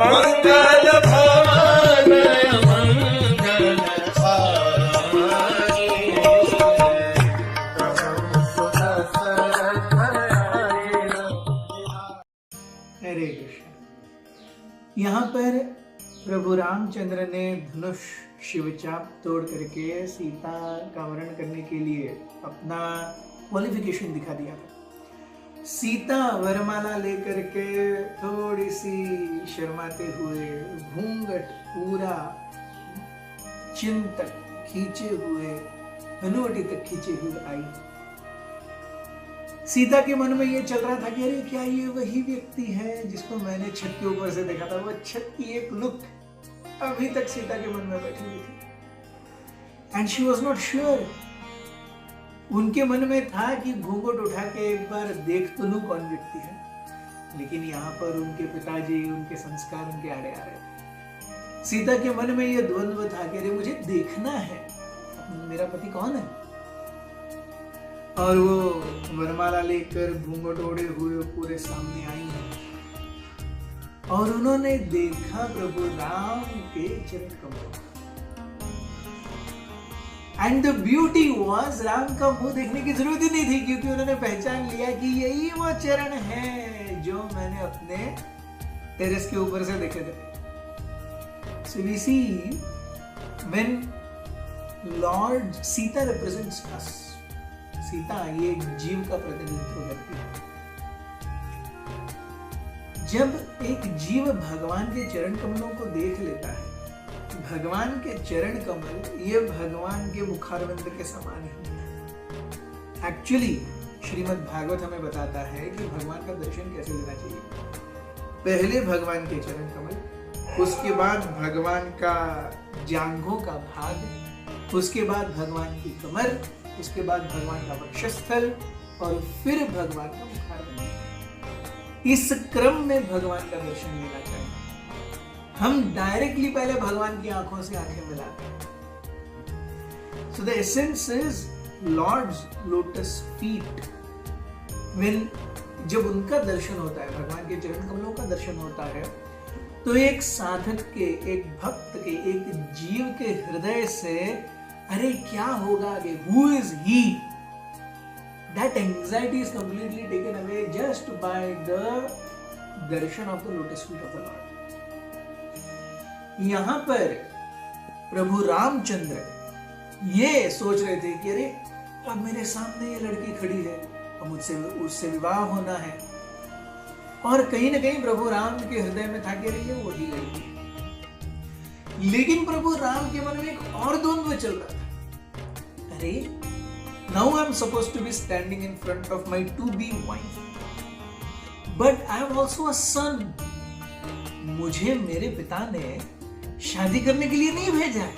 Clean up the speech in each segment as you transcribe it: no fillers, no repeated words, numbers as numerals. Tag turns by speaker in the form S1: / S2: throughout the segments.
S1: मंगल भवन
S2: हरे कृष्ण। यहाँ पर प्रभु रामचंद्र ने धनुष शिवचाप तोड़ करके सीता का वरण करने के लिए अपना क्वालिफिकेशन दिखा दिया था। सीता वरमाला लेकर के थोड़ी सी शर्माते हुए, घूंघट पूरा चिन तक खींचे हुए, हनुवटी तक खींचे हुए आई। सीता के मन में ये चल रहा था कि अरे क्या ये वही व्यक्ति है जिसको मैंने छत के ऊपर से देखा था। वो छत की एक लुक अभी तक सीता के मन में बैठी हुई थी। And she was not sure. उनके मन में था कि घूंघट उठा के एक बार देख तो लूं कौन व्यक्ति है, लेकिन यहाँ पर उनके पिताजी, उनके संस्कार उनके आड़े आ रहे थे। सीता के मन में यह द्वंद्व था कि अरे मुझे देखना है मेरा पति कौन है। और वो वरमाला लेकर घूंघट ओढ़े हुए पूरे सामने आई और उन्होंने देखा प्रभु राम के चरण कमल। And the beauty was, Ram का मुंह देखने की जरूरत ही नहीं थी, क्योंकि उन्होंने पहचान लिया कि यही वो चरण है जो मैंने अपने टेरेस के ऊपर से देखे थे। So we see when lord Sita represents us, Sita ये एक जीव का प्रतिनिधित्व करती है। जब एक जीव भगवान के चरण कमलों को देख लेता है, भगवान के चरण कमल ये भगवान के मुखारविंद के समान ही है। एक्चुअली श्रीमद् भागवत हमें बताता है कि भगवान का दर्शन कैसे लेना चाहिए। पहले भगवान के चरण कमल, उसके बाद भगवान का जांघों का भाग, उसके बाद भगवान की कमर, उसके बाद भगवान का वक्षस्थल और फिर भगवान का मुखारविंद। इस क्रम में भगवान का दर्शन लेना चाहिए। हम डायरेक्टली पहले भगवान की आंखों से आंखें मिलाते हैं। So the essence is lord's lotus feet. When जब उनका दर्शन होता है, भगवान के चरण कमलों का दर्शन होता है, तो एक साधक के, एक भक्त के, एक जीव के हृदय से अरे क्या होगा आगे, who is he? That anxiety is completely taken away just by the darshan of the lotus feet of the Lord. यहां पर प्रभु रामचंद्र ये सोच रहे थे कि अरे अब मेरे सामने ये लड़की खड़ी है, अब मुझसे उससे विवाह होना है। और कहीं ना कहीं प्रभु राम के हृदय में था कि अरे ये वही लड़की है। लेकिन प्रभु राम के मन में एक और द्वंद्व चल रहा था। अरे now I'm supposed to be standing in front of my to-be wife, but I am also a son. मुझे मेरे पिता ने शादी करने के लिए नहीं भेजा है।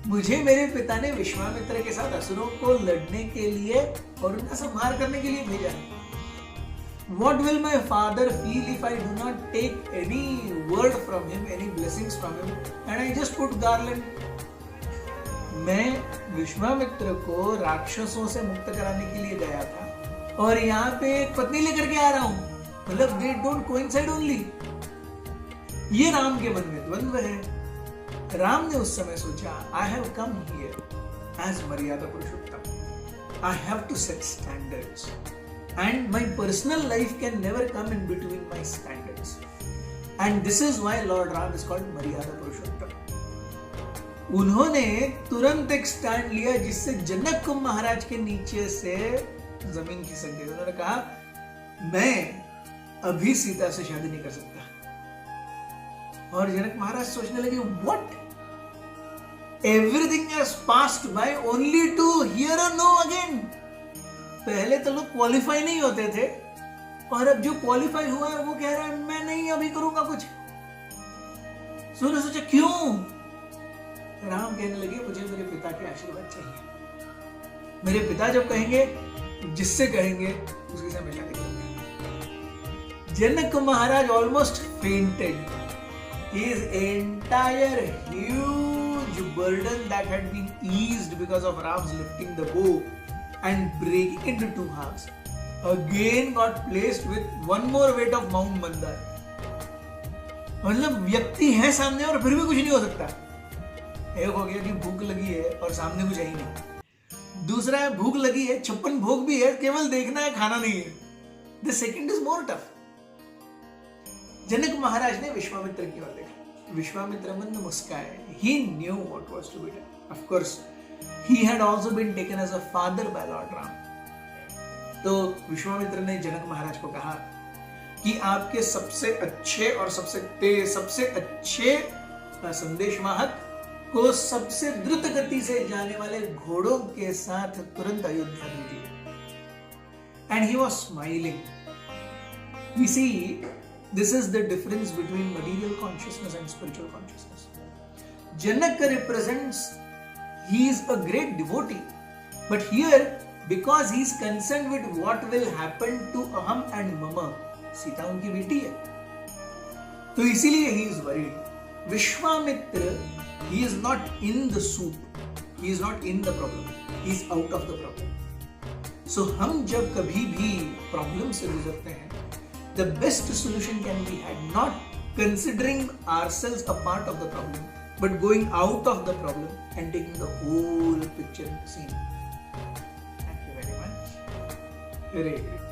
S2: मुझे मेरे पिता ने विश्वामित्र के साथ असुरों को लड़ने के लिए और उनका संहार करने के लिए भेजा है। What will my father feel if I do not take any word from him, any blessings from him, and I just put garland? मैं विश्वामित्र को राक्षसों से मुक्त कराने के लिए गया था और यहाँ पे एक पत्नी लेकर के आ रहा हूँ, मतलब they don't coincide only। ये राम के मन में द्वंद्व है। राम ने उस समय सोचा, I have come here as मर्यादा पुरुषोत्तम। I have to set standards and my personal life can never come in between my standards, and this is why Lord Ram is called मर्यादा पुरुषोत्तम। उन्होंने तुरंत एक स्टैंड लिया जिससे जनक महाराज के नीचे से जमीन खिसक गई। उन्होंने कहा मैं अभी सीता से शादी नहीं कर सकता। और जनक महाराज सोचने लगे, what, everything has passed by only to hear a no again. पहले तो लोग क्वालिफाई नहीं होते थे और अब जो क्वालिफाई हुआ है वो कह रहा है मैं नहीं अभी करूंगा कुछ। सोचा क्यों? राम कहने लगे मुझे मेरे पिता के आशीर्वाद चाहिए। मेरे पिता जब कहेंगे, जिससे कहेंगे उसके साथ मैं शादी करूंगा। Janak Maharaj almost fainted. His entire huge burden that had been eased because of Ram's lifting the bow and breaking into two halves again got placed with one more weight of Mount Mandar. मतलब व्यक्ति है सामने और फिर भी कुछ नहीं हो सकता। एक हो गया कि भूख लगी है और सामने कुछ है ही नहीं। दूसरा है भूख लगी है, 56 भोग भी है, केवल देखना है, खाना नहीं है। The second is more tough. Janak Maharaj ने विश्वामित्र की ओर देखा। विश्वामित्र मंद मुस्काए। He knew what was to be done. Of course, he had also been taken as a father by Lord Ram. तो विश्वामित्र ने जनक महाराज को कहा कि आपके सबसे अच्छे और सबसे अच्छे संदेशवाहक को सबसे द्रुत गति से जाने वाले घोड़ों के साथ तुरंत अयोध्या भेजिए। And he was smiling. We see this is the difference between material consciousness and spiritual consciousness. Janaka represents, he is a great devotee, but here because he is concerned with what will happen to Aham and Mama, Sita उनकी बेटी है, तो इसीलिए he is worried. Vishwamitra, he is not in the soup, he is not in the problem, he is out of the problem. So हम जब कभी भी problem से गुजरते हैं, the best solution can be had not considering ourselves a part of the problem, but going out of the problem and taking the whole picture in the scene. Thank you very much. Hare Krishna.